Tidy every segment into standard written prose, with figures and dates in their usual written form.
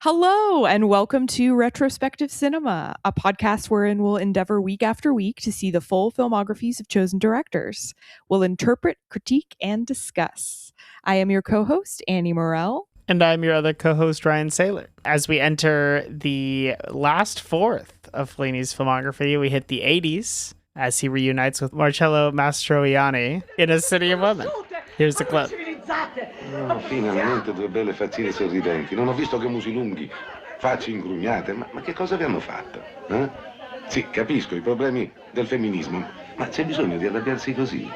Hello, and welcome to Retrospective Cinema, a podcast wherein we'll endeavor week after week to see the full filmographies of chosen directors. We'll interpret, critique, and discuss. I am your co-host, Annie Morell. And I'm your other co-host, Ryan Saylor. As we enter the last fourth of Fellini's filmography, we hit the 80s as he reunites with Marcello Mastroianni in A City of Women. Here's the clip. Finalmente due belle fazzine sorridenti. Non ho visto che musi lunghi, facce ingrugnate. Ma che cosa vi hanno fatto? Eh? Sì, capisco i problemi del femminismo, ma c'è bisogno di arrabbiarsi così.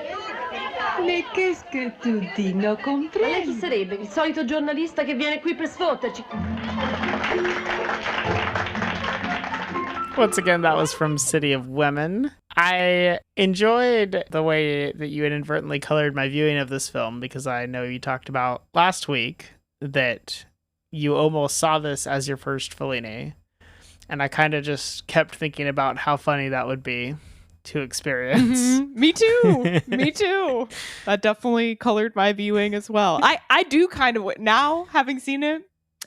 Mais qu'est-ce que tu dis? Non comprendo. Ma lei chi sarebbe? Il solito giornalista che viene qui per sfotterci? Once again, that was from City of Women. I enjoyed the way that you inadvertently colored my viewing of this film because I know you talked about last week that you almost saw this as your first Fellini. And I kind of just kept thinking about how funny that would be to experience. Mm-hmm. Me too. Me too. That definitely colored my viewing as well. I do kind of, now having seen it,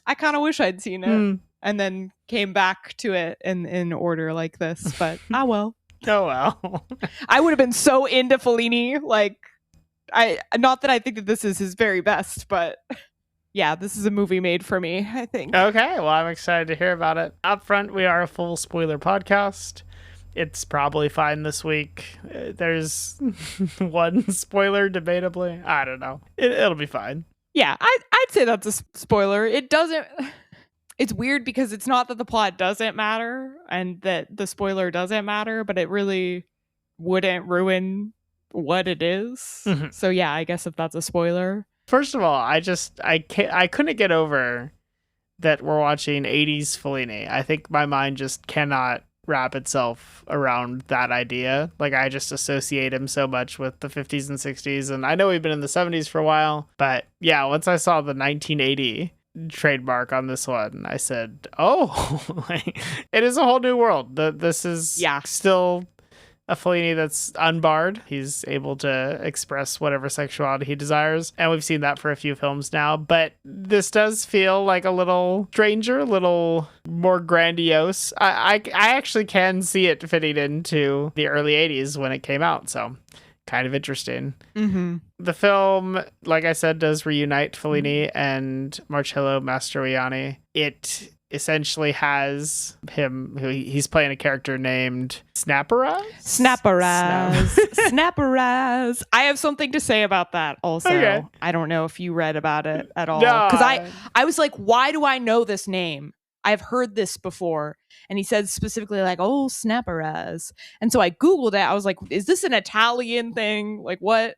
I kind of wish I'd seen it and then came back to it in order like this. But well. Oh, well. I would have been so into Fellini. Like, not that I think that this is his very best, but yeah, this is a movie made for me, I think. Okay, well, I'm excited to hear about it. Up front, we are a full spoiler podcast. It's probably fine this week. There's one spoiler, debatably. I don't know. It'll be fine. Yeah, I'd say that's a spoiler. It doesn't... It's weird because it's not that the plot doesn't matter and that the spoiler doesn't matter, but it really wouldn't ruin what it is. Mm-hmm. So yeah, I guess if that's a spoiler. First of all, I couldn't get over that we're watching 80s Fellini. I think my mind just cannot wrap itself around that idea. Like, I just associate him so much with the 50s and 60s, and I know we've been in the 70s for a while, but yeah, once I saw the 1980 trademark on this one, I said, oh, it is a whole new world. This is still a Fellini that's unbarred. He's able to express whatever sexuality he desires, and we've seen that for a few films now, but this does feel like a little stranger, a little more grandiose. I actually can see it fitting into the early 80s when it came out, so kind of interesting. Mm-hmm. The film, like I said, does reunite Fellini and Marcello Mastroianni. It essentially has him, he's playing a character named Snapperaz. Snapperaz. I have something to say about that also. Okay. I don't know if you read about it at all. Because I was like, why do I know this name? I've heard this before. And he said specifically like, oh, Snapperaz. And so I Googled it. I was like, is this an Italian thing? Like, what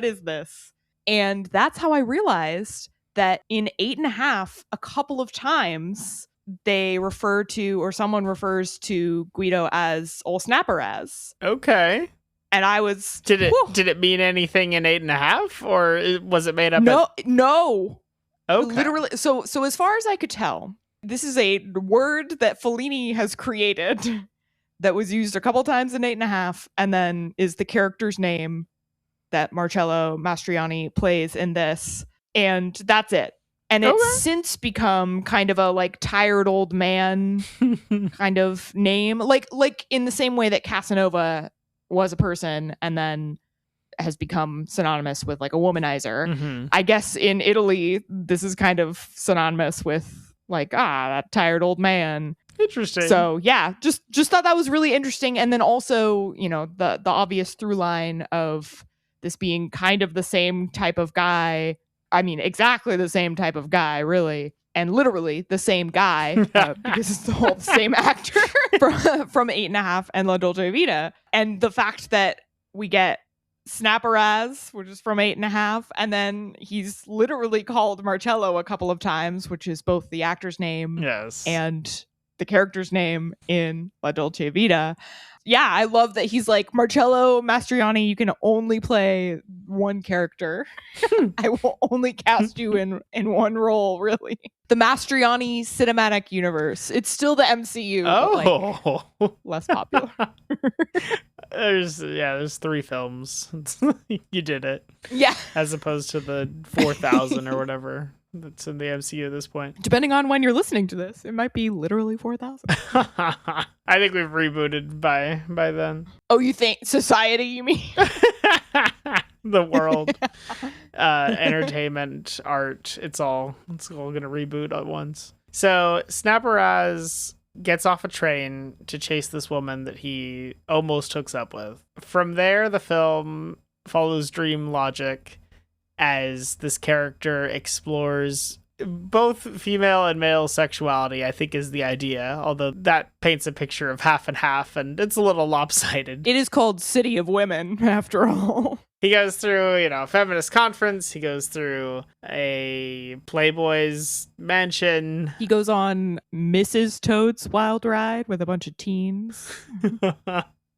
is this? And that's how I realized that in 8.5, a couple of times they refer to, or someone refers to Guido as old Snapperaz. Okay. And I was... Did it mean anything in 8.5? Or was it made up? No. Okay. Literally. So as far as I could tell, this is a word that Fellini has created that was used a couple times in 8.5, and then is the character's name that Marcello Mastroianni plays in this, and that's it. And it's since become kind of a like tired old man kind of name, like in the same way that Casanova was a person and then has become synonymous with like a womanizer. Mm-hmm. I guess in Italy, this is kind of synonymous with like, that tired old man. Interesting. So yeah, just thought that was really interesting. And then also, you know, the obvious through line of this being kind of the same type of guy. I mean, exactly the same type of guy, really. And literally the same guy, because it's the whole same actor from 8.5 and La Dolce Vita. And the fact that we get Snapperaz, which is from 8.5, and then he's literally called Marcello a couple of times, which is both the actor's name and the character's name in La Dolce Vita. Yeah, I love that he's like, Marcello Mastroianni, you can only play one character. I will only cast you in one role, really. The Mastroianni cinematic universe. It's still the MCU, but like less popular. There's 3 films. You did it. Yeah. As opposed to the 4,000 or whatever that's in the MCU at this point. Depending on when you're listening to this, it might be literally 4,000. I think we've rebooted by then. Oh, you think society, you mean? The world, entertainment, art, it's all gonna reboot at once. So Snapperaz gets off a train to chase this woman that he almost hooks up with. From there, the film follows dream logic as this character explores both female and male sexuality, I think, is the idea, although that paints a picture of half and half, and it's a little lopsided. It is called City of Women, after all. He goes through, a feminist conference. He goes through a Playboy's mansion. He goes on Mrs. Toad's wild ride with a bunch of teens.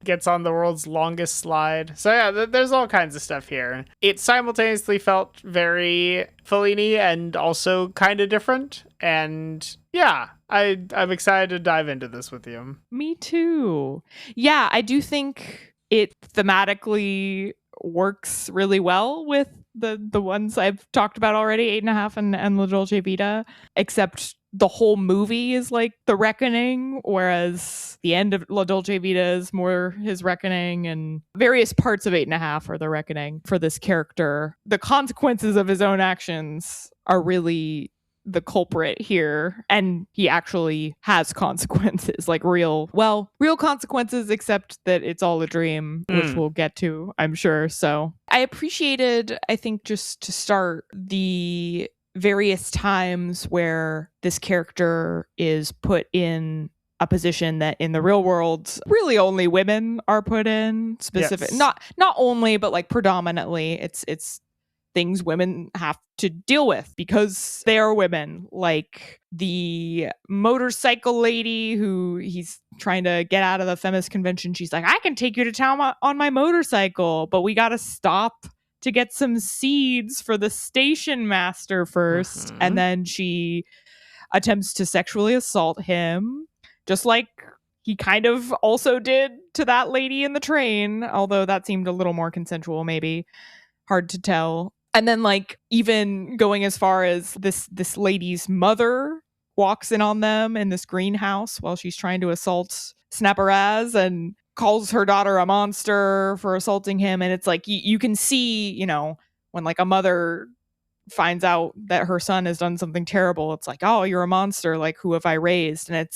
Gets on the world's longest slide. So yeah, there's all kinds of stuff here. It simultaneously felt very Fellini and also kind of different. And yeah, I'm excited to dive into this with you. Me too. Yeah, I do think it thematically works really well with the ones I've talked about already, 8.5 and La Dolce Vita, except the whole movie is like the reckoning, whereas the end of La Dolce Vita is more his reckoning, and various parts of 8.5 are the reckoning for this character. The consequences of his own actions are really the culprit here, and he actually has consequences, like real consequences, except that it's all a dream, which we'll get to, I'm sure. So I appreciated, I think, just to start, the various times where this character is put in a position that in the real world really only women are put in. Specific, yes. not only, but like predominantly it's things women have to deal with because they are women, like the motorcycle lady who he's trying to get out of the feminist convention. She's like, I can take you to town on my motorcycle, but we gotta stop to get some seeds for the station master first. And then she attempts to sexually assault him, just like he kind of also did to that lady in the train, although that seemed a little more consensual, maybe. Hard to tell. And then, like, even going as far as this lady's mother walks in on them in this greenhouse while she's trying to assault Snapperaz and calls her daughter a monster for assaulting him. And it's like, you can see, when like a mother finds out that her son has done something terrible, it's like, oh, you're a monster, like, who have I raised? And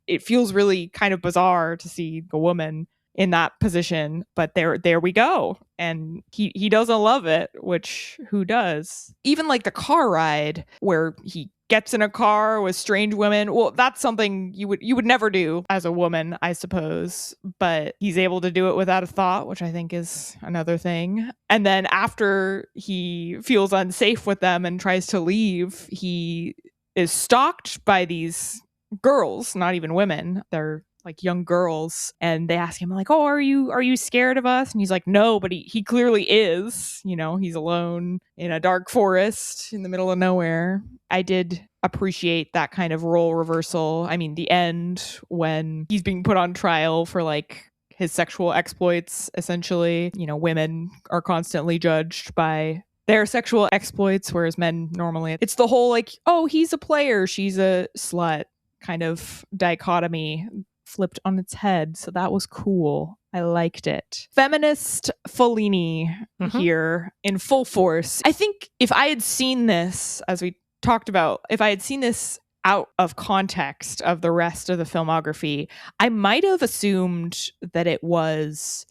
it feels really kind of bizarre to see a woman in that position, but there we go. And he doesn't love it, which who does? Even like the car ride where he gets in a car with strange women. Well, that's something you would never do as a woman, I suppose, but he's able to do it without a thought, which I think is another thing. And then after he feels unsafe with them and tries to leave, he is stalked by these girls, not even women. They're like young girls, and they ask him like, oh, are you scared of us? And he's like, no, but he clearly is. He's alone in a dark forest in the middle of nowhere. I did appreciate that kind of role reversal. I mean, the end when he's being put on trial for like his sexual exploits, essentially. Women are constantly judged by their sexual exploits, whereas men normally, it's the whole like, oh, he's a player, she's a slut kind of dichotomy flipped on its head. So that was cool. I liked it. Feminist Fellini here in full force. I think if I had seen this, as we talked about, if I had seen this out of context of the rest of the filmography, I might have assumed that it was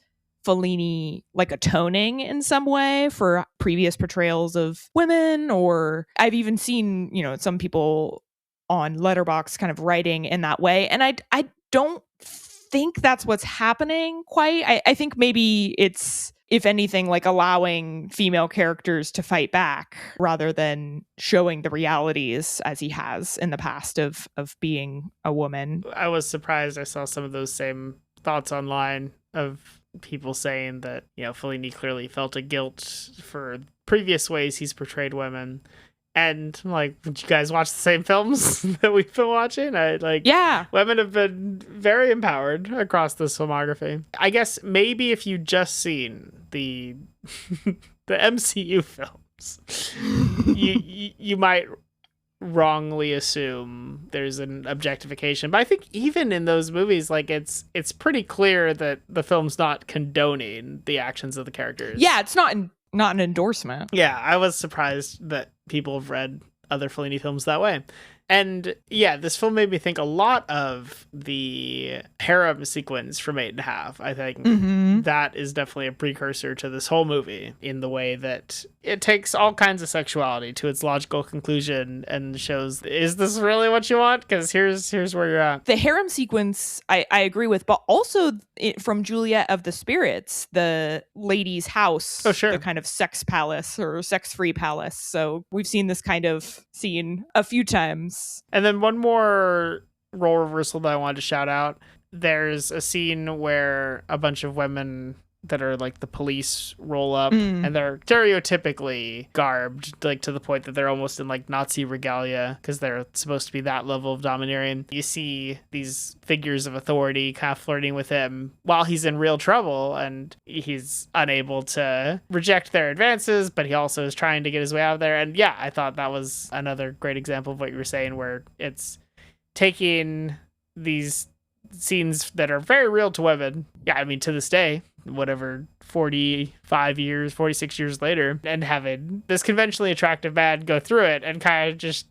Fellini like atoning in some way for previous portrayals of women, or I've even seen, some people on Letterboxd kind of writing in that way. And I don't think that's what's happening quite. I think maybe it's, if anything, like allowing female characters to fight back rather than showing the realities as he has in the past of being a woman. I was surprised. I saw some of those same thoughts online of people saying that, Fellini clearly felt a guilt for previous ways he's portrayed women. And I'm like, did you guys watch the same films that we've been watching? Yeah. Women have been very empowered across this filmography. I guess maybe if you just seen the the MCU films, you might wrongly assume there's an objectification, but I think even in those movies, like it's pretty clear that the film's not condoning the actions of the characters. Yeah, it's not an endorsement. Yeah, I was surprised that people have read other Fellini films that way. And yeah, this film made me think a lot of the harem sequence from 8.5. I think that is definitely a precursor to this whole movie in the way that it takes all kinds of sexuality to its logical conclusion and shows, is this really what you want? Because here's where you're at. The harem sequence, I agree with, but also from Juliet of the Spirits, the lady's house, sure, the kind of sex palace or sex-free palace. So we've seen this kind of scene a few times. And then one more role reversal that I wanted to shout out. There's a scene where a bunch of women that are like the police roll up and they're stereotypically garbed, like to the point that they're almost in like Nazi regalia because they're supposed to be that level of domineering. You see these figures of authority kind of flirting with him while he's in real trouble, and he's unable to reject their advances, but he also is trying to get his way out of there. And yeah, I thought that was another great example of what you were saying, where it's taking these scenes that are very real to women, yeah, I mean, to this day, whatever, 46 years later, and having this conventionally attractive man go through it and kind of just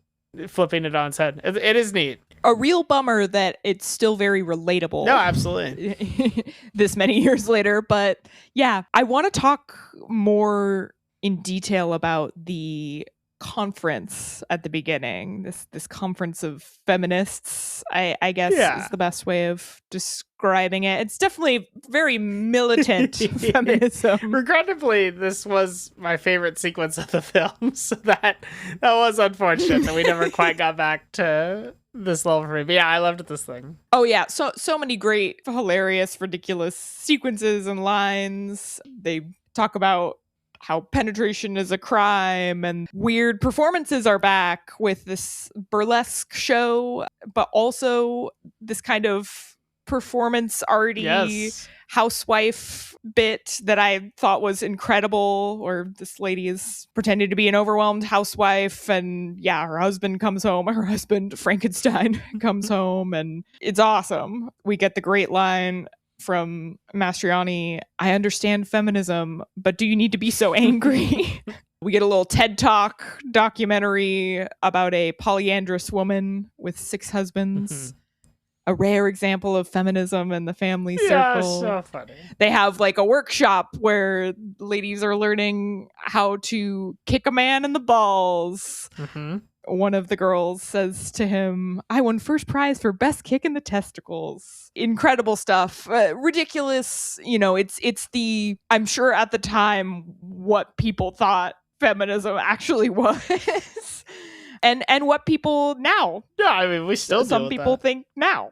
flipping it on its head. It is neat. A real bummer that it's still very relatable. No, absolutely. This many years later. But yeah, I want to talk more in detail about the conference at the beginning, this conference of feminists, I guess is the best way of describing it. It's definitely very militant feminism. Regrettably, this was my favorite sequence of the film, so that was unfortunate that we never quite got back to this level for me. But yeah, I loved this thing. Oh yeah, so many great, hilarious, ridiculous sequences and lines. They talk about how penetration is a crime, and weird performances are back with this burlesque show, but also this kind of performance arty housewife bit that I thought was incredible, where this lady is pretending to be an overwhelmed housewife, and yeah, her husband, Frankenstein, comes home, and it's awesome. We get the great line from Mastroianni, I understand feminism, but do you need to be so angry? We get a little TED Talk documentary about a polyandrous woman with 6 husbands. A rare example of feminism in the family circle. So funny. They have like a workshop where ladies are learning how to kick a man in the balls. One of the girls says to him, I won first prize for best kick in the testicles. Incredible stuff. Ridiculous. You know, it's the, I'm sure at the time, what people thought feminism actually was. and what people now. Yeah, I mean, we still some people think now.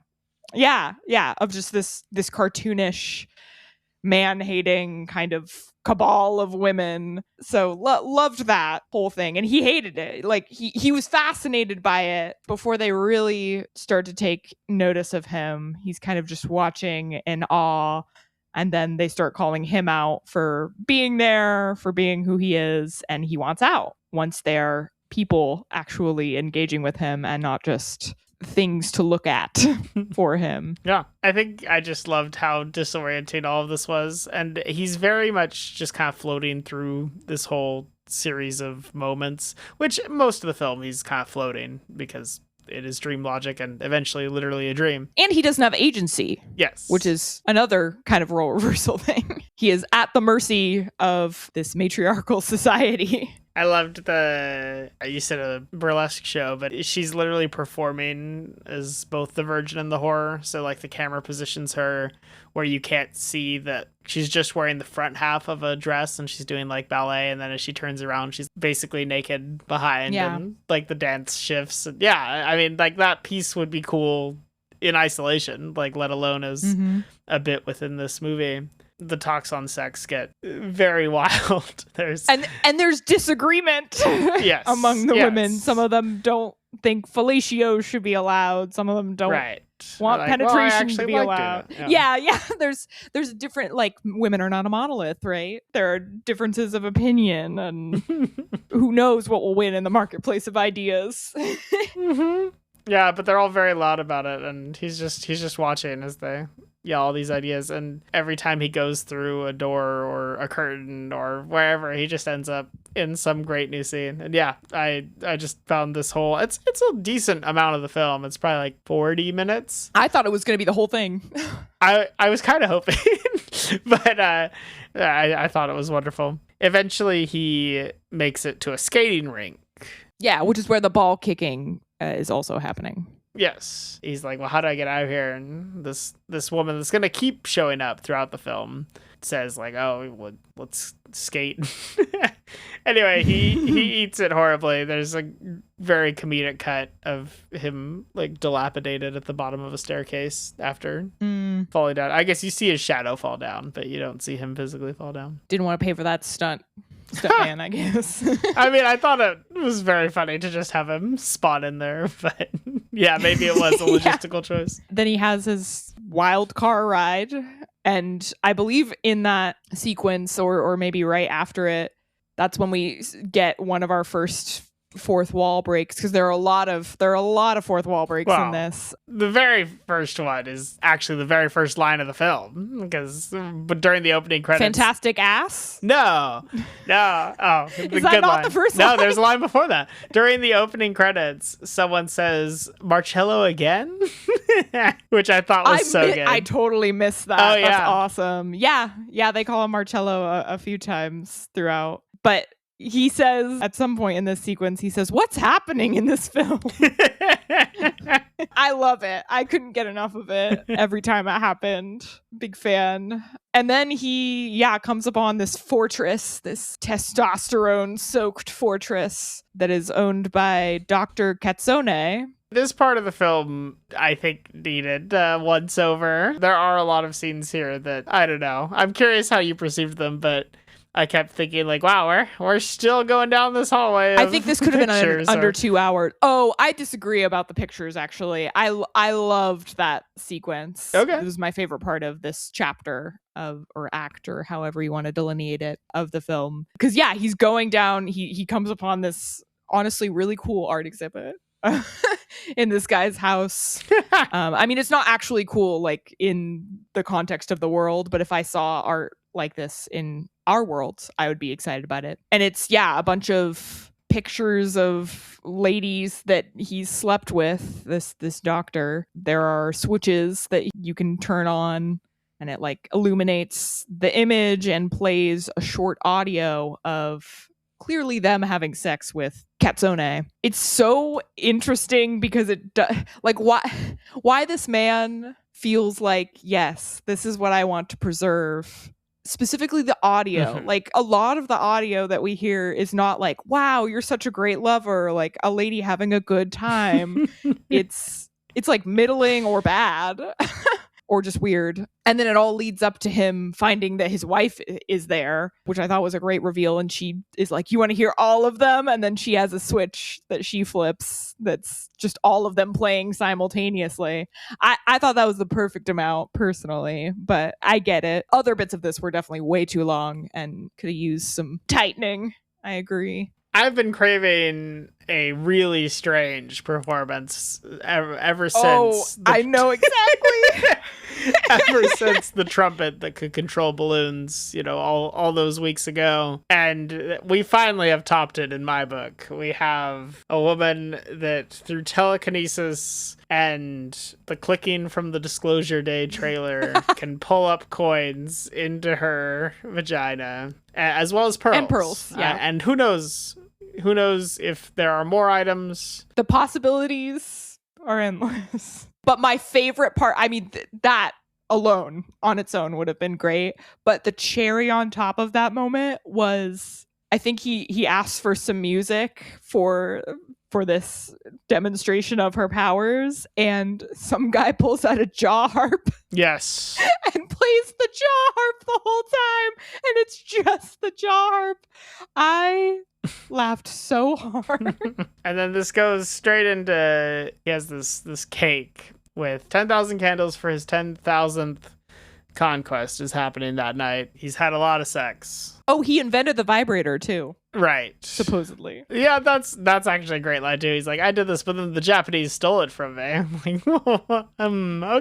Yeah, of just this cartoonish, man-hating kind of cabal of women. So loved that whole thing, and he hated it. Like he was fascinated by it before they really start to take notice of him. He's kind of just watching in awe, and then they start calling him out for being there, for being who he is, and he wants out once they're people actually engaging with him and not just things to look at for him. Yeah, I think I just loved how disorienting all of this was, and he's very much just kind of floating through this whole series of moments, which most of the film he's kind of floating because it is dream logic and eventually literally a dream. And he doesn't have agency. Yes. Which is another kind of role reversal thing. He is at the mercy of this matriarchal society. I loved you said a burlesque show, but she's literally performing as both the virgin and the whore. So like the camera positions her where you can't see that she's just wearing the front half of a dress and she's doing like ballet. And then as she turns around, she's basically naked behind and like the dance shifts. And yeah, I mean, like that piece would be cool in isolation, like let alone as a bit within this movie. The talks on sex get very wild. There's disagreement among the women. Some of them don't think fellatio should be allowed. Some of them don't Right. want Like, penetration I to be like allowed. doing it. Yeah. There's different, like, women are not a monolith, right? There are differences of opinion, and who knows what will win in the marketplace of ideas. Mm-hmm. Yeah, but they're all very loud about it, and he's just watching as they yell all these ideas, and every time he goes through a door or a curtain or wherever, he just ends up in some great new scene. And yeah, I just found this whole it's a decent amount of the film. It's probably like 40 minutes. I thought it was going to be the whole thing. I was kind of hoping, but I thought it was wonderful. Eventually, he makes it to a skating rink. Yeah, which is where the ball kicking is also happening. Yes. He's like, well, how do I get out of here? And this woman that's going to keep showing up throughout the film says, like, oh, well, let's skate. Anyway, he eats it horribly. There's a very comedic cut of him, like, dilapidated at the bottom of a staircase after falling down. I guess you see his shadow fall down, but you don't see him physically fall down. Didn't want to pay for that stuntman, I guess. I mean, I thought it was very funny to just have him spawn in there, but yeah, maybe it was a logistical choice. Then he has his wild car ride, and I believe in that sequence, or maybe right after it, that's when we get one of our first fourth wall breaks, because there are a lot of fourth wall breaks in this. The very first one is actually the very first line of the film, but during the opening credits, fantastic ass. No. Oh, the is that good not line. the first line? No, there's a line before that. During the opening credits, someone says Marcello again, which I thought was so good. I totally missed that. Oh, yeah. That's awesome. Yeah, they call him Marcello a few times throughout, but he says at some point in this sequence, he says, "What's happening in this film?" I love it. I couldn't get enough of it every time it happened. Big fan. And then he, comes upon this fortress, this testosterone-soaked fortress that is owned by Dr. Cazzone. This part of the film, I think, needed once over. There are a lot of scenes here that, I don't know. I'm curious how you perceived them, but I kept thinking, like, wow, we're still going down this hallway. I think this could have been under 2 hours. Oh, I disagree about the pictures, actually. I loved that sequence. Okay. It was my favorite part of this chapter or act, or however you want to delineate it, of the film. Because, he's going down. He comes upon this, honestly, really cool art exhibit in this guy's house. I mean, it's not actually cool, like, in the context of the world, but if I saw art like this in our world, I would be excited about it. And it's a bunch of pictures of ladies that he's slept with, this doctor. There are switches that you can turn on, and it, like, illuminates the image and plays a short audio of clearly them having sex with Cazzone. It's so interesting because why this man feels like, yes, this is what I want to preserve. Specifically the audio. Like, a lot of the audio that we hear is not like, wow, you're such a great lover, like a lady having a good time. It's like middling or bad. Or just weird. And then it all leads up to him finding that his wife is there, which I thought was a great reveal. And she is like, you want to hear all of them? And then she has a switch that she flips that's just all of them playing simultaneously. I thought that was the perfect amount, personally, but I get it. Other bits of this were definitely way too long and could have used some tightening. I agree. I've been craving a really strange performance ever since. Oh, I know exactly. Ever since the trumpet that could control balloons, all those weeks ago. And we finally have topped it in my book. We have a woman that, through telekinesis and the clicking from the Disclosure Day trailer, can pull up coins into her vagina, as well as pearls. And pearls, yeah. And who knows if there are more items. The possibilities are endless. But my favorite part, I mean, that alone on its own would have been great. But the cherry on top of that moment was, I think he asked for some music for this demonstration of her powers, and some guy pulls out a jaw harp. Yes. And plays the jaw harp the whole time, and it's just the jaw harp. I laughed so hard. And then this goes straight into, he has this cake with 10,000 candles for his 10,000th conquest is happening that night. He's had a lot of sex. Oh, he invented the vibrator too, Right. supposedly. Yeah, that's actually a great line too. He's like, I did this, but then the Japanese stole it from me. I'm like,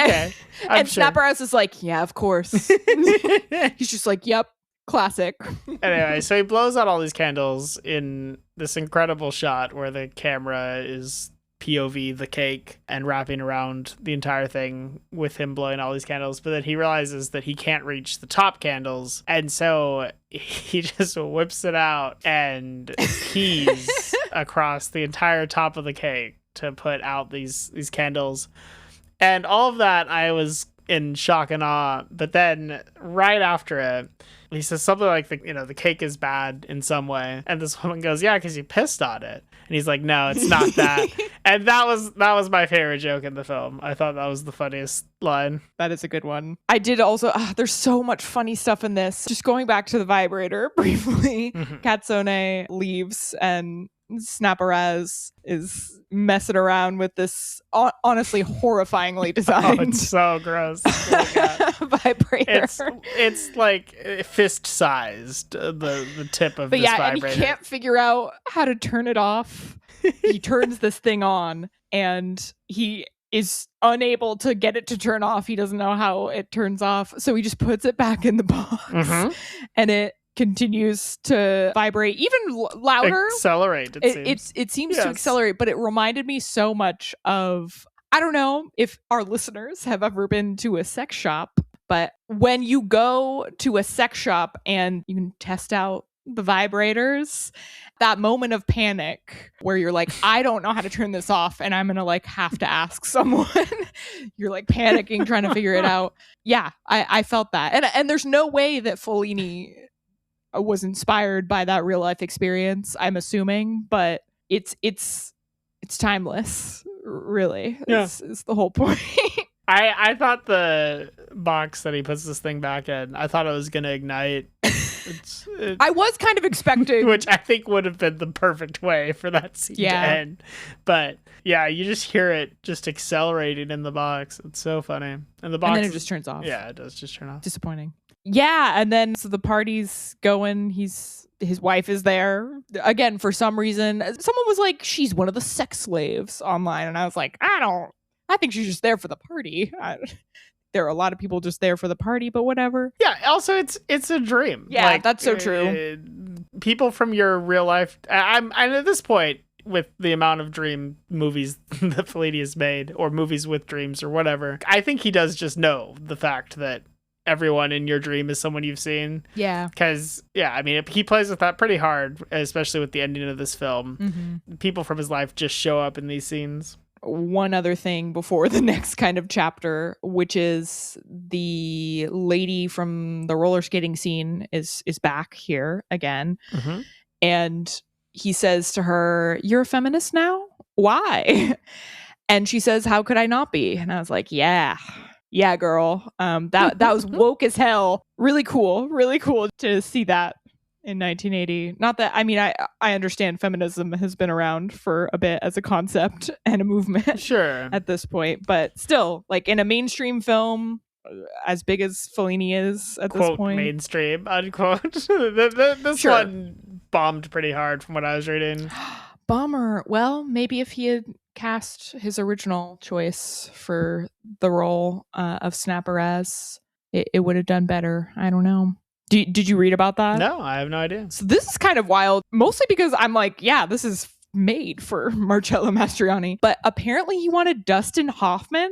okay. And Snapperhouse is like, yeah, of course. He's just like, yep, classic. Anyway, so he blows out all these candles in this incredible shot where the camera is POV the cake and wrapping around the entire thing with him blowing all these candles. But then he realizes that he can't reach the top candles. And so he just whips it out and pees across the entire top of the cake to put out these candles. And all of that, I was in shock and awe. But then right after it, he says something like, the cake is bad in some way. And this woman goes, yeah, because you pissed on it. And he's like, no, it's not that. And that was my favorite joke in the film. I thought that was the funniest line. That is a good one. I did also, there's so much funny stuff in this. Just going back to the vibrator briefly, Katsune leaves and Snapperaz is messing around with this honestly horrifyingly designed. Oh, it's so gross. Oh vibrator. It's like fist sized, the tip of but this yeah, vibrator. And he can't figure out how to turn it off. He turns this thing on and he is unable to get it to turn off. He doesn't know how it turns off. So he just puts it back in the box and it continues to vibrate even louder. Accelerate, it seems to accelerate, but it reminded me so much of, I don't know if our listeners have ever been to a sex shop, but when you go to a sex shop and you can test out the vibrators, that moment of panic where you're like, I don't know how to turn this off and I'm gonna have to ask someone. You're like panicking, trying to figure it out. Yeah, I felt that. And there's no way that Fellini was inspired by that real life experience, I'm assuming, but it's timeless, really. It's the whole point. I thought the box that he puts this thing back in, I thought it was gonna ignite. I was kind of expecting, which I think would have been the perfect way for that scene to end. But yeah, you just hear it just accelerating in the box. It's so funny. And the box, and then it just turns off. Yeah, it does just turn off. Disappointing. Yeah, and then so the party's going. His wife is there again for some reason. Someone was like, "She's one of the sex slaves" online, and I was like, I think she's just there for the party. There are a lot of people just there for the party, but whatever. Yeah. Also, it's a dream. Yeah, that's so true. People from your real life. I'm at this point, with the amount of dream movies that Fellini has made, or movies with dreams, or whatever, I think he does just know the fact that everyone in your dream is someone you've seen. Yeah. Because, I mean, he plays with that pretty hard, especially with the ending of this film. People from his life just show up in these scenes. One other thing before the next kind of chapter, which is the lady from the roller skating scene is back here again. And he says to her, "You're a feminist now? Why?" And she says, "How could I not be?" And I was like, yeah, girl. That was woke as hell. Really cool to see that in 1980. Not that, I mean, I understand feminism has been around for a bit as a concept and a movement. Sure. At this point, but still, like in a mainstream film as big as Fellini is at Quote, this point. mainstream, unquote. This one bombed pretty hard from what I was reading. Bummer. Well, maybe if he had cast his original choice for the role of Snapperaz, it would have done better. I don't know. Did you read about that? No, I have no idea. So this is kind of wild, mostly because I'm like, yeah, this is made for Marcello Mastroianni. But apparently he wanted Dustin Hoffman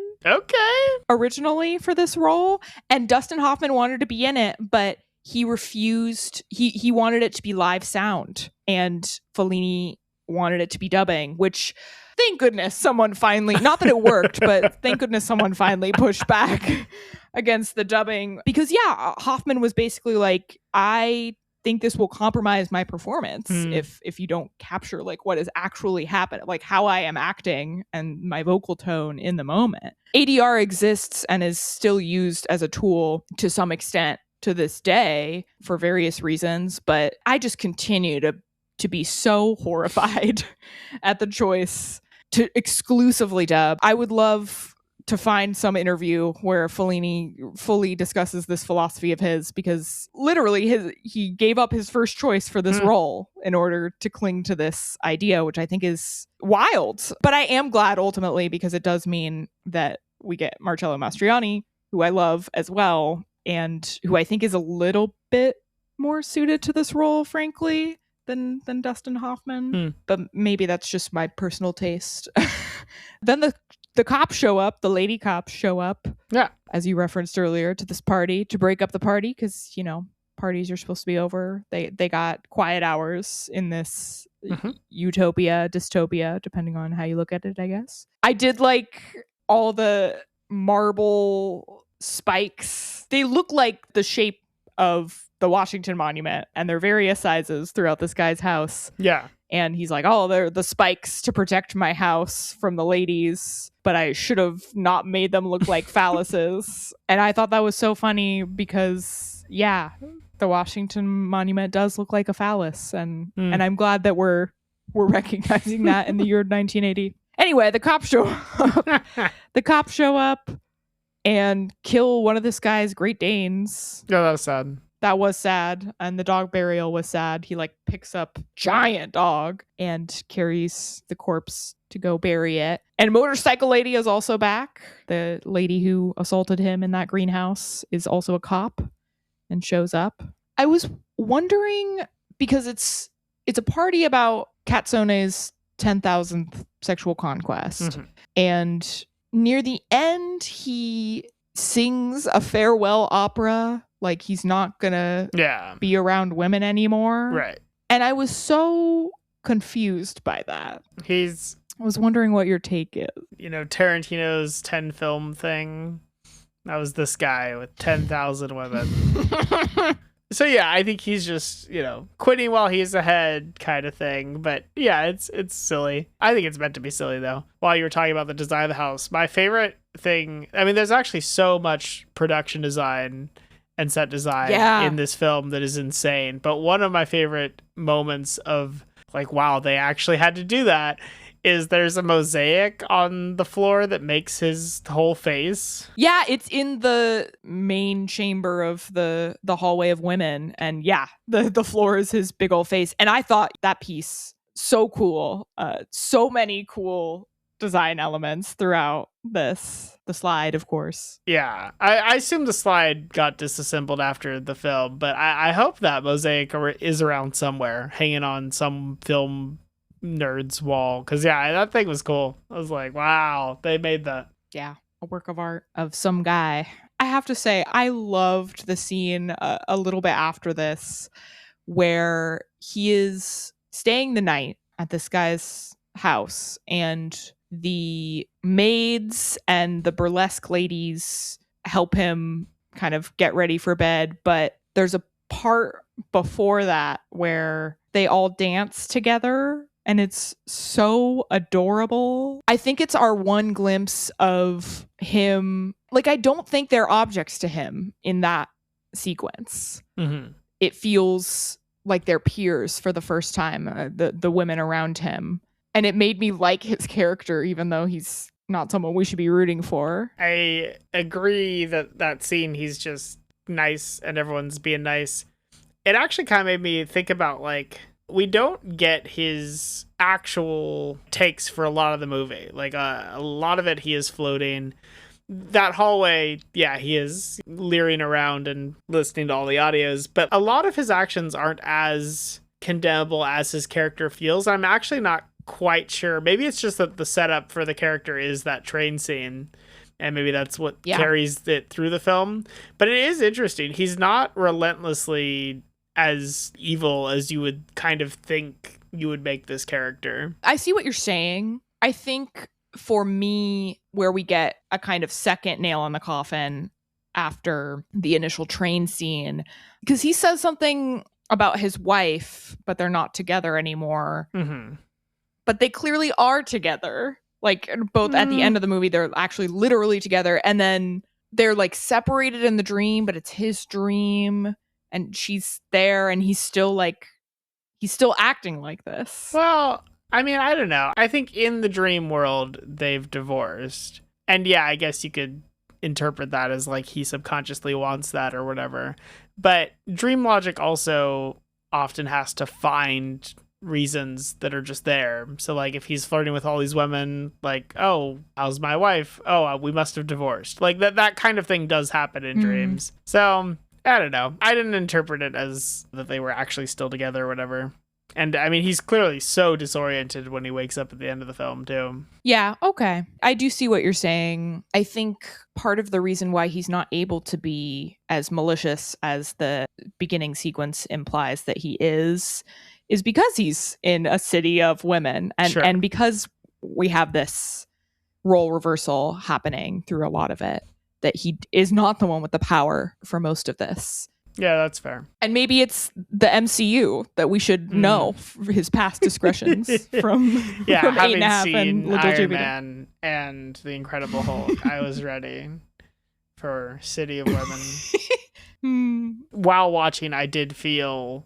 originally for this role. And Dustin Hoffman wanted to be in it, but he refused. He wanted it to be live sound. And Fellini wanted it to be dubbing, which... Thank goodness someone finally, not that it worked, but thank goodness someone finally pushed back against the dubbing. Because Hoffman was basically like, I think this will compromise my performance if you don't capture like what is actually happening, like how I am acting and my vocal tone in the moment. ADR exists and is still used as a tool to some extent to this day for various reasons, but I just continue to to be so horrified at the choice to exclusively dub. I would love to find some interview where Fellini fully discusses this philosophy of his, because literally he gave up his first choice for this role in order to cling to this idea, which I think is wild. But I am glad ultimately, because it does mean that we get Marcello Mastroianni, who I love as well, and who I think is a little bit more suited to this role, frankly, than Dustin Hoffman. But maybe that's just my personal taste. Then the cops show up, the lady cops show up, as you referenced earlier, to this party to break up the party, because, you know, parties are supposed to be over. They got quiet hours in this utopia, dystopia, depending on how you look at it, I guess. I did like all the marble spikes. They look like the shape of the Washington Monument, and they're various sizes throughout this guy's house. Yeah. And he's like, oh, they're the spikes to protect my house from the ladies, but I should have not made them look like phalluses. And I thought that was so funny because, yeah, the Washington Monument does look like a phallus. And I'm glad that we're recognizing that in the year 1980. Anyway, the cops show up. The cops show up and kill one of this guy's Great Danes. Yeah, that was sad. That was sad. And the dog burial was sad. He like picks up giant dog and carries the corpse to go bury it. And Motorcycle Lady is also back. The lady who assaulted him in that greenhouse is also a cop and shows up. I was wondering, because it's a party about Katsune's 10,000th sexual conquest. And near the end, he sings a farewell opera, like he's not gonna be around women anymore. Right. And I was so confused by that. I was wondering what your take is. You know, Tarantino's 10 film thing. That was this guy with 10,000 women. So yeah, I think he's just, you know, quitting while he's ahead kind of thing. But yeah, it's silly. I think it's meant to be silly though. While you were talking about the design of the house, my favorite thing, I mean, there's actually so much production design and set design in this film that is insane. But one of my favorite moments of like, wow, they actually had to do that, is there's a mosaic on the floor that makes his whole face. Yeah, it's in the main chamber of the hallway of women. And yeah, the floor is his big old face. And I thought that piece so cool. So many cool design elements throughout this. The slide, of course. Yeah, I assume the slide got disassembled after the film, but I hope that mosaic is around somewhere, hanging on some film nerd's wall, because yeah, that thing was cool. I was like, wow, they made that. Yeah, a work of art of some guy. I have to say, I loved the scene a little bit after this where he is staying the night at this guy's house, and the maids and the burlesque ladies help him kind of get ready for bed. But there's a part before that where they all dance together, and it's so adorable. I think it's our one glimpse of him. Like, I don't think they're objects to him in that sequence. It feels like they're peers for the first time, the women around him. And it made me like his character, even though he's not someone we should be rooting for. I agree that scene, he's just nice and everyone's being nice. It actually kind of made me think about, like, we don't get his actual takes for a lot of the movie. Like, a lot of it, he is floating. That hallway, yeah, he is leering around and listening to all the audios. But a lot of his actions aren't as condemnable as his character feels. I'm actually not quite sure. Maybe it's just that the setup for the character is that train scene, and maybe that's what carries it through the film. But it is interesting. He's not relentlessly as evil as you would kind of think you would make this character. I see what you're saying. I think for me, where we get a kind of second nail in the coffin after the initial train scene, because he says something about his wife, but they're not together anymore. But they clearly are together. Like, both at the end of the movie, they're actually literally together. And then they're like separated in the dream, but it's his dream. And she's there, and he's still like he's still acting like this. Well, I mean, I don't know. I think in the dream world, they've divorced. And yeah, I guess you could interpret that as like he subconsciously wants that or whatever. But dream logic also often has to find reasons that are just there. So like if he's flirting with all these women, like, oh, how's my wife? Oh, we must have divorced. Like that kind of thing does happen in dreams. So I don't know. I didn't interpret it as that they were actually still together or whatever. And I mean, he's clearly so disoriented when he wakes up at the end of the film, too. Yeah, okay. I do see what you're saying. I think part of the reason why he's not able to be as malicious as the beginning sequence implies that he is because he's in a city of women. And because we have this role reversal happening through a lot of it, that he is not the one with the power for most of this. Yeah, that's fair. And maybe it's the MCU that we should know for his past discretions from having 8.5 seen and Little Iron Jupiter. Man and The Incredible Hulk, I was ready for City of Women. While watching, I did feel,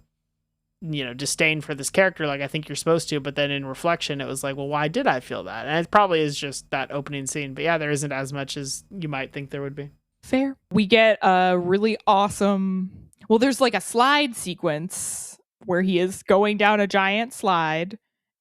disdain for this character, like I think you're supposed to, but then in reflection, it was like, well, why did I feel that? And it probably is just that opening scene. But yeah, there isn't as much as you might think there would be. Fair. We get a really awesome... Well, there's like a slide sequence where he is going down a giant slide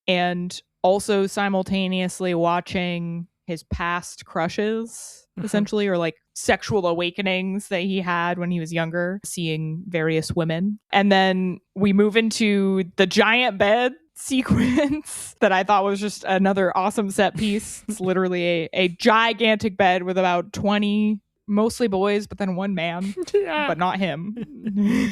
and also simultaneously watching his past crushes, essentially, or like sexual awakenings that he had when he was younger, seeing various women. And then we move into the giant bed sequence that I thought was just another awesome set piece. It's literally a gigantic bed with about 20... mostly boys, but then one man, but not him.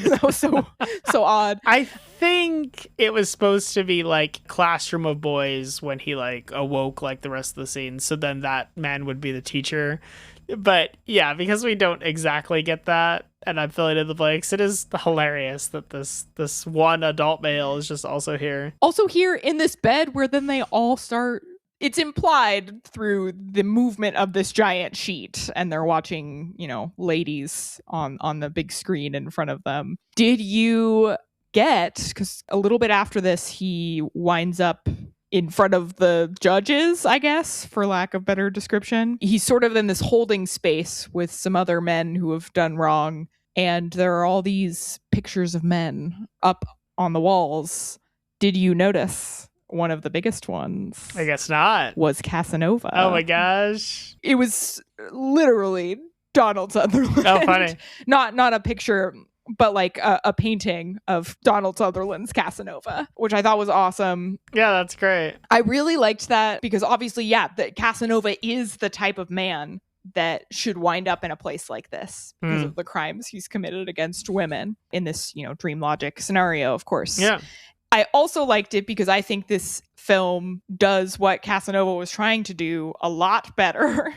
That was so odd. I think it was supposed to be like classroom of boys when he like awoke like the rest of the scene. So then that man would be the teacher. But yeah, because we don't exactly get that, and I'm filling in the blanks, it is hilarious that this one adult male is just also here. Also here in this bed where then they all start... It's implied through the movement of this giant sheet, and they're watching, ladies on the big screen in front of them. Did you get, because a little bit after this, he winds up in front of the judges, I guess, for lack of better description. He's sort of in this holding space with some other men who have done wrong, and there are all these pictures of men up on the walls. Did you notice? One of the biggest ones, I guess not, was Casanova. Oh my gosh. It was literally Donald Sutherland. Oh, funny. Not a picture, but like a painting of Donald Sutherland's Casanova, which I thought was awesome. Yeah, that's great. I really liked that because obviously, that Casanova is the type of man that should wind up in a place like this because of the crimes he's committed against women in this, dream logic scenario, of course. Yeah. I also liked it because I think this film does what Casanova was trying to do a lot better.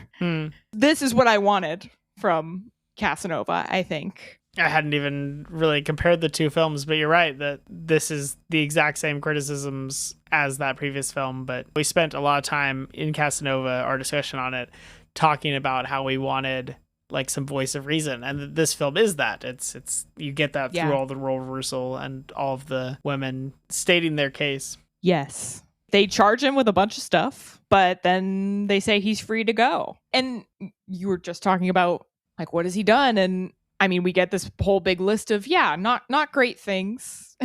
This is what I wanted from Casanova, I think. I hadn't even really compared the two films, but you're right that this is the exact same criticisms as that previous film. But we spent a lot of time in Casanova, our discussion on it, talking about how we wanted like some voice of reason, and this film is that. It's you get that through all the role reversal and all of the women stating their case. Yes, they charge him with a bunch of stuff, but then they say he's free to go. And you were just talking about like what has he done, and I mean we get this whole big list of not great things.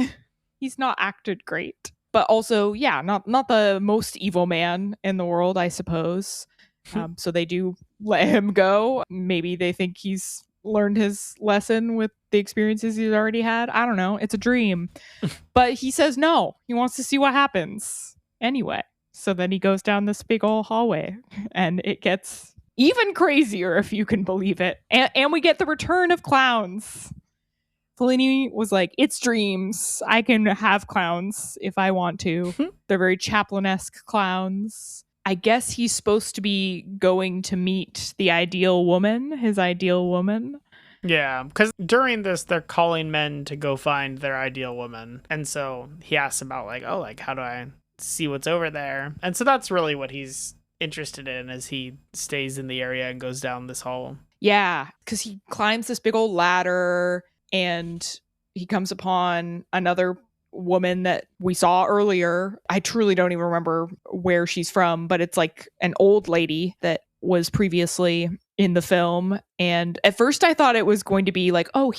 He's not acted great, but also not the most evil man in the world, I suppose. So they do let him go. Maybe they think he's learned his lesson with the experiences he's already had. I don't know. It's a dream. But he says no. He wants to see what happens anyway. So then he goes down this big old hallway and it gets even crazier, if you can believe it. And we get the return of clowns. Fellini was like, it's dreams. I can have clowns if I want to. They're very Chaplin-esque clowns. I guess he's supposed to be going to meet the ideal woman, his ideal woman. Yeah, because during this, they're calling men to go find their ideal woman. And so he asks about how do I see what's over there? And so that's really what he's interested in as he stays in the area and goes down this hall. Yeah, because he climbs this big old ladder and he comes upon another woman that we saw earlier. I truly don't even remember where she's from, but it's like an old lady that was previously in the film. And at first I thought it was going to be like, oh,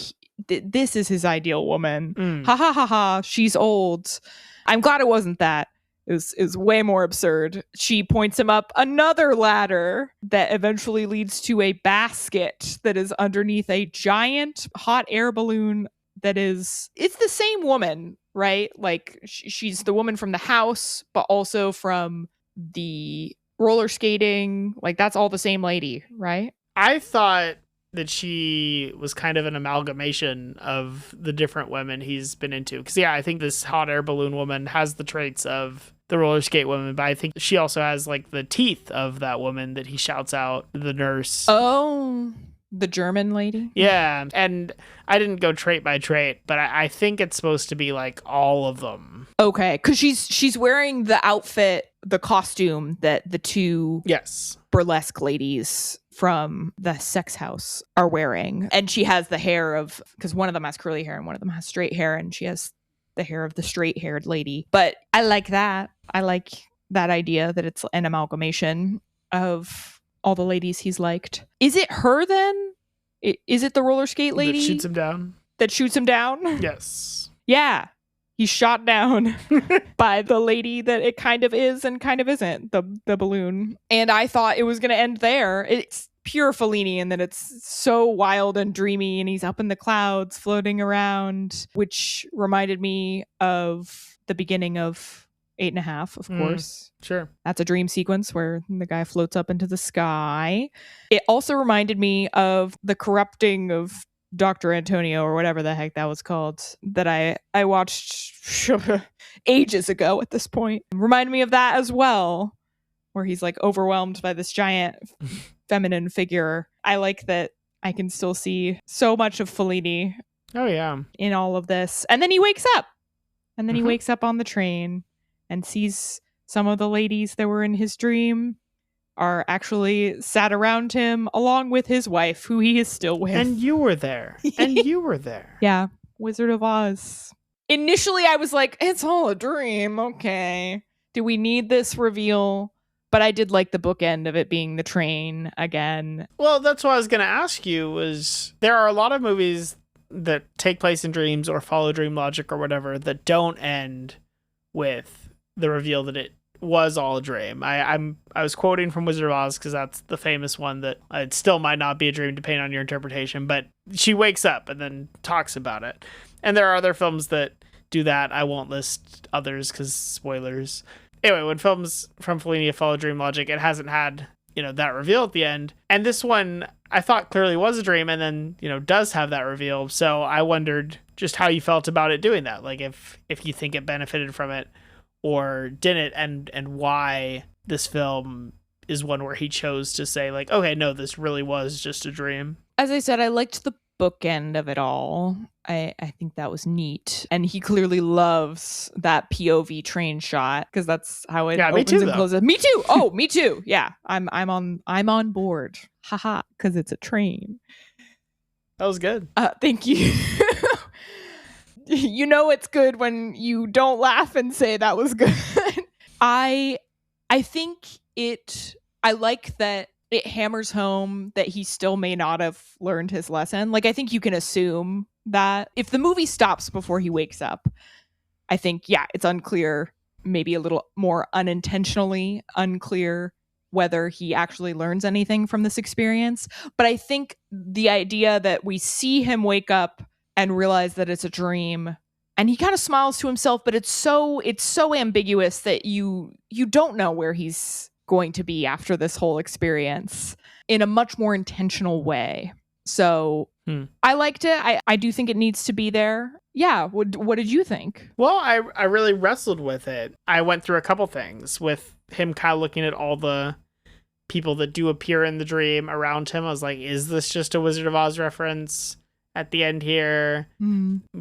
this is his ideal woman. Ha ha ha ha, she's old. I'm glad it wasn't that. It was way more absurd. She points him up another ladder that eventually leads to a basket that is underneath a giant hot air balloon it's the same woman, right? Like she's the woman from the house, but also from the roller skating. Like that's all the same lady, right? I thought that she was kind of an amalgamation of the different women he's been into. Because, yeah, I think this hot air balloon woman has the traits of the roller skate woman, but I think she also has, like, the teeth of that woman that he shouts out, the nurse. Oh, the German lady? Yeah, and I didn't go trait by trait, but I think it's supposed to be, like, all of them. Okay, because she's wearing the outfit, the costume that the two burlesque ladies from the sex house are wearing. And she has the hair of, because one of them has curly hair and one of them has straight hair, and she has the hair of the straight haired lady. But I like that. I like that idea that it's an amalgamation of all the ladies he's liked. Is it her then? Is it the roller skate lady? That shoots him down? That shoots him down? Yes. Yeah. He's shot down by the lady that it kind of is and kind of isn't, the balloon. And I thought it was going to end there. It's pure Fellini in that it's so wild and dreamy, and he's up in the clouds floating around, which reminded me of the beginning of 8.5, of course. Sure. That's a dream sequence where the guy floats up into the sky. It also reminded me of the corrupting of Dr. Antonio, or whatever the heck that was called, that I watched ages ago at this point. Reminded me of that as well, where he's like overwhelmed by this giant feminine figure. I like that I can still see so much of Fellini in all of this. And then he wakes up. And then he wakes up on the train and sees some of the ladies that were in his dream are actually sat around him along with his wife, who he is still with. And you were there. And you were there. Yeah. Wizard of Oz. Initially, I was like, it's all a dream. Okay. Do we need this reveal? But I did like the bookend of it being the train again. Well, that's what I was going to ask you was there are a lot of movies that take place in dreams or follow dream logic or whatever that don't end with the reveal that it was all a dream. I was quoting from Wizard of Oz because that's the famous one that it still might not be a dream depending on your interpretation, but she wakes up and then talks about it. And there are other films that do that. I won't list others because spoilers. Anyway, when films from Fellini follow dream logic, it hasn't had, that reveal at the end. And this one I thought clearly was a dream and then, does have that reveal. So I wondered just how you felt about it doing that. Like if you think it benefited from it or didn't, and why this film is one where he chose to say like, okay, no, this really was just a dream. As I said, I liked the bookend of it all. I think that was neat. And he clearly loves that POV train shot because that's how it opens and closes. Me too. Oh, me too. Yeah. I'm on board. Haha, because it's a train. That was good. Thank you. It's good when you don't laugh and say that was good. I think I like that it hammers home that he still may not have learned his lesson. Like, I think you can assume that if the movie stops before he wakes up, I think, it's unclear, maybe a little more unintentionally unclear whether he actually learns anything from this experience. But I think the idea that we see him wake up and realize that it's a dream, and he kind of smiles to himself, but it's so ambiguous that you don't know where he's going to be after this whole experience in a much more intentional way. So I liked it. I do think it needs to be there. Yeah. What did you think? Well, I really wrestled with it. I went through a couple things with him kind of looking at all the people that do appear in the dream around him. I was like, is this just a Wizard of Oz reference at the end here?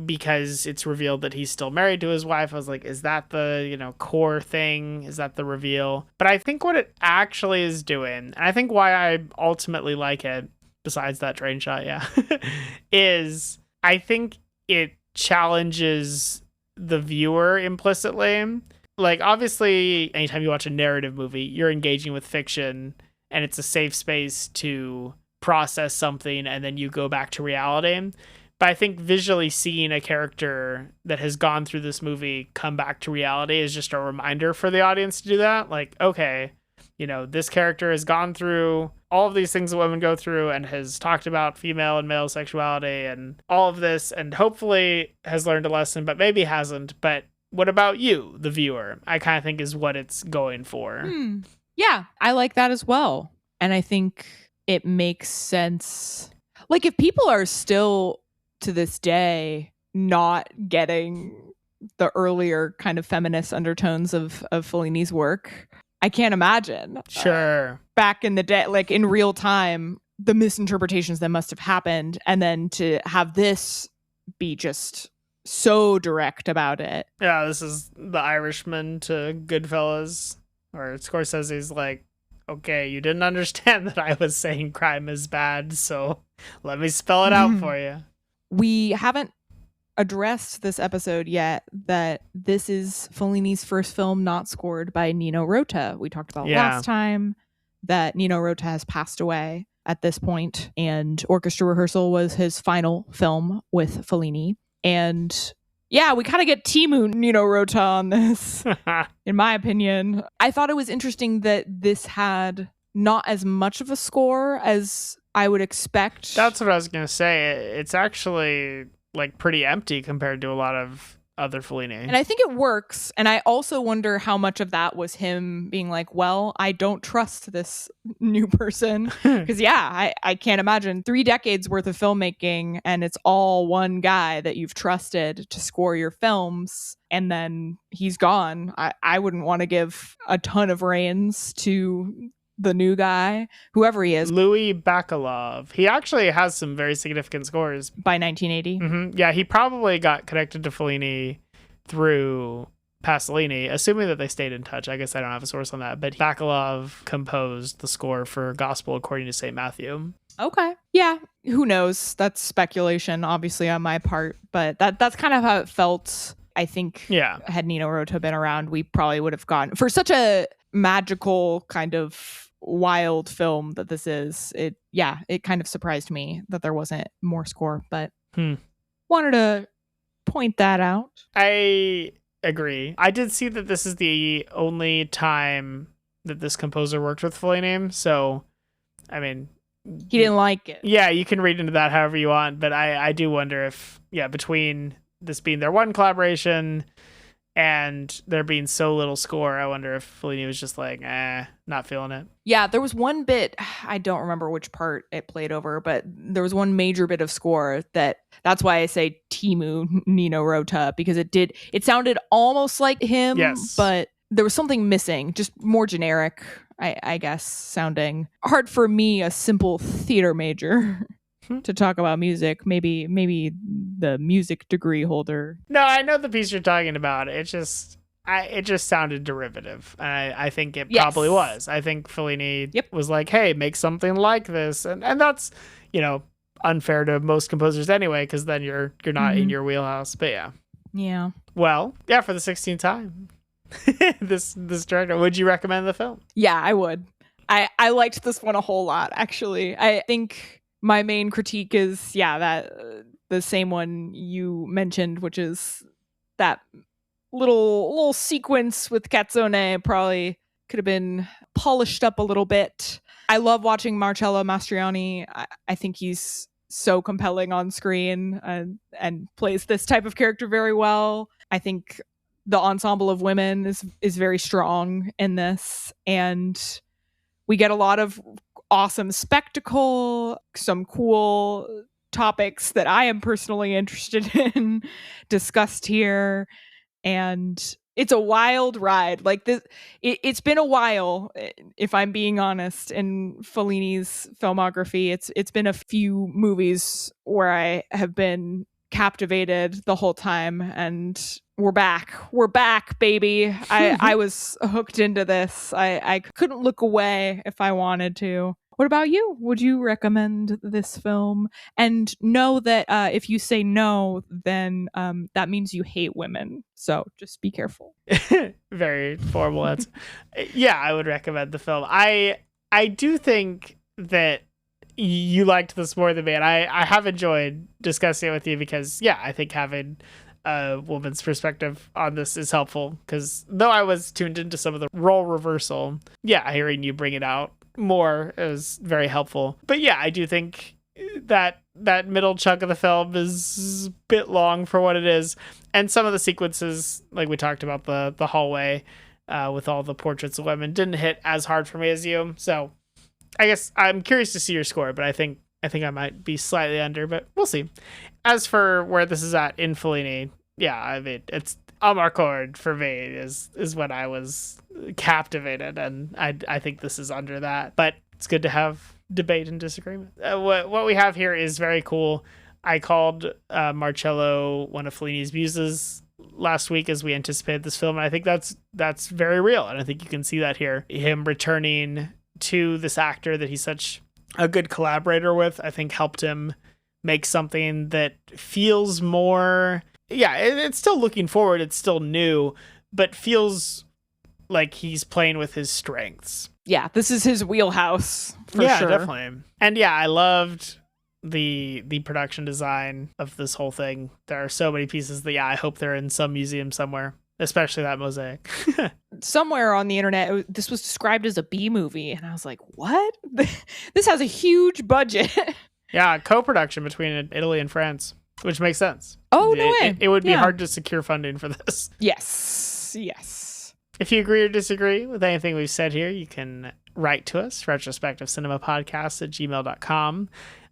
Because it's revealed that he's still married to his wife. I was like, is that the, core thing? Is that the reveal? But I think what it actually is doing, and I think why I ultimately like it, besides that train shot, is I think it challenges the viewer implicitly. Like, obviously, anytime you watch a narrative movie, you're engaging with fiction, and it's a safe space to process something, and then you go back to reality. But I think visually seeing a character that has gone through this movie come back to reality is just a reminder for the audience to do that. Like, okay, this character has gone through all of these things that women go through and has talked about female and male sexuality and all of this, and hopefully has learned a lesson, but maybe hasn't. But what about you, the viewer? I kind of think is what it's going for. Yeah, I like that as well. And I think it makes sense. Like, if people are still to this day not getting the earlier kind of feminist undertones of Fellini's work, I can't imagine. Sure. Back in the day, like in real time, the misinterpretations that must have happened, and then to have this be just so direct about it. Yeah, this is The Irishman to Goodfellas, or Scorsese's like, okay, you didn't understand that I was saying crime is bad, so let me spell it out for you. We haven't addressed this episode yet that this is Fellini's first film not scored by Nino Rota. We talked about last time that Nino Rota has passed away at this point, and Orchestra Rehearsal was his final film with Fellini. And yeah, we kind of get Timu Nino Rota on this, in my opinion. I thought it was interesting that this had not as much of a score as I would expect. That's what I was going to say. It's actually like pretty empty compared to a lot of other Fellini. And I think it works. And I also wonder how much of that was him being like, well, I don't trust this new person. Because I can't imagine 3 decades worth of filmmaking and it's all one guy that you've trusted to score your films. And then he's gone. I wouldn't want to give a ton of reins to the new guy, whoever he is. Louis Bacalov. He actually has some very significant scores. By 1980? Mm-hmm. Yeah, he probably got connected to Fellini through Pasolini, assuming that they stayed in touch. I guess I don't have a source on that. But Bacalov composed the score for Gospel According to St. Matthew. Okay. Yeah, who knows? That's speculation, obviously, on my part. But that's kind of how it felt. I think had Nino Rota been around, we probably would have gone for such a magical kind of wild film that this is. It kind of surprised me that there wasn't more score, but wanted to point that out. I agree. I did see that this is the only time that this composer worked with Fellini, so I mean, he didn't like it. Yeah, you can read into that however you want, but I do wonder if between this being their one collaboration and there being so little score, I wonder if Fellini was just like, not feeling it. Yeah, there was one bit, I don't remember which part it played over, but there was one major bit of score that's why I say Timu Nino Rota, because it sounded almost like him, but there was something missing, just more generic, I guess, sounding. Hard for me, a simple theater major, to talk about music. Maybe the music degree holder. No, I know the piece you're talking about. It just sounded derivative. I think it probably was. I think Fellini was like, hey, make something like this. And that's, unfair to most composers anyway, because then you're not in your wheelhouse. But yeah. Yeah. Well, for the 16th time, this director, would you recommend the film? Yeah, I would. I liked this one a whole lot, actually. I think my main critique is, that the same one you mentioned, which is that little sequence with Cazzone probably could have been polished up a little bit. I love watching Marcello Mastroianni. I think he's so compelling on screen and plays this type of character very well. I think the ensemble of women is very strong in this, and we get a lot of awesome spectacle, some cool topics that I am personally interested in discussed here. And it's a wild ride. Like this, it's been a while, if I'm being honest, in Fellini's filmography. It's been a few movies where I have been captivated the whole time, and we're back, baby. I was hooked into this. I couldn't look away if I wanted to. What about you? Would you recommend this film? And know that if you say no, then that means you hate women. So just be careful. Very formal answer. Yeah, I would recommend the film. I do think that you liked this more than me, and I have enjoyed discussing it with you because, yeah, I think having a woman's perspective on this is helpful because though I was tuned into some of the role reversal, yeah, hearing you bring it out more is very helpful. But yeah, I do think that middle chunk of the film is a bit long for what it is, and some of the sequences, like we talked about, the hallway with all the portraits of women, didn't hit as hard for me as you. So I guess I'm curious to see your score, but I think I might be slightly under, but we'll see. As for where this is at in Fellini, yeah, I mean, it's Amarcord for me is when I was captivated, and I think this is under that. But it's good to have debate and disagreement. What we have here is very cool. I called Marcello one of Fellini's muses last week as we anticipated this film, and I think that's very real, and I think you can see that here. Him returning to this actor that he's such a good collaborator with, I think helped him make something that feels more, it's still looking forward, it's still new, but feels like he's playing with his strengths. Yeah, this is his wheelhouse for sure. Yeah, definitely. And yeah, I loved the production design of this whole thing. There are so many pieces that, I hope they're in some museum somewhere, especially that mosaic. Somewhere on the internet, this was described as a B movie, and I was like, what? This has a huge budget. Yeah, co-production between Italy and France, which makes sense. Oh, no way. It would be hard to secure funding for this. Yes. If you agree or disagree with anything we've said here, you can write to us, retrospectivecinemapodcast@gmail.com.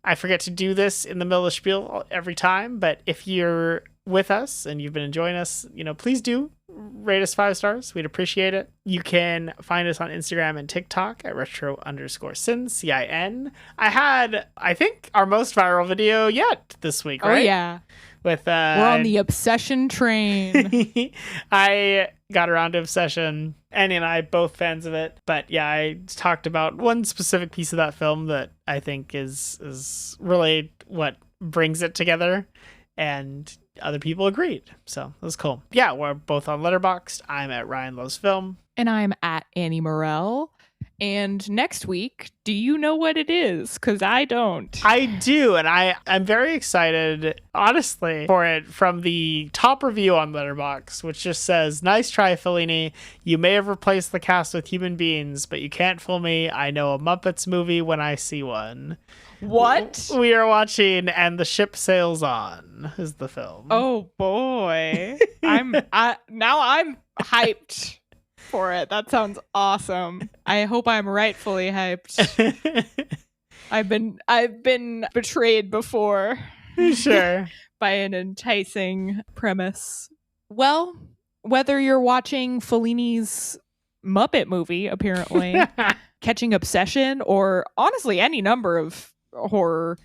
I forget to do this in the middle of the spiel every time, but if you're with us and you've been enjoying us, please do rate us 5 stars. We'd appreciate it. You can find us on Instagram and TikTok at retro_sin, CIN. I had, I think, our most viral video yet this week, right? Oh, yeah. With we're on the obsession train. I got around to Obsession. Annie and I both fans of it, but yeah, I talked about one specific piece of that film that I think is really what brings it together, and other people agreed, so it was cool. Yeah, we're both on Letterboxd. I'm at Ryan Loves Film, and I'm at Annie Morell. And next week, do you know what it is? Because I don't. I do, and I'm very excited, honestly, for it, from the top review on Letterboxd, which just says, "Nice try, Fellini. You may have replaced the cast with human beings, but you can't fool me. I know a Muppets movie when I see one." What? We are watching And the Ship Sails On is the film. Oh, boy. I'm hyped for it. That sounds awesome. I hope I'm rightfully hyped. I've been betrayed before. Sure. By an enticing premise. Well, whether you're watching Fellini's Muppet movie, apparently, Catching Obsession, or honestly any number of horror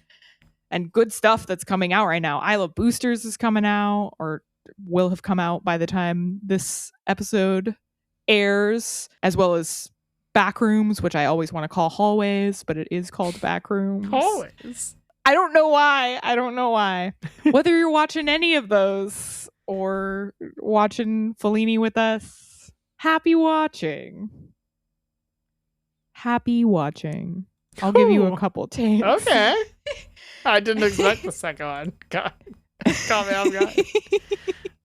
and good stuff that's coming out right now. I Love Boosters is coming out, or will have come out by the time this episode airs, as well as Backrooms, which I always want to call Hallways, but it is called Backrooms. Hallways? I don't know why. Whether you're watching any of those or watching Fellini with us, happy watching. I'll give you a couple takes. Okay. I didn't expect the second one. God. Call me off guard.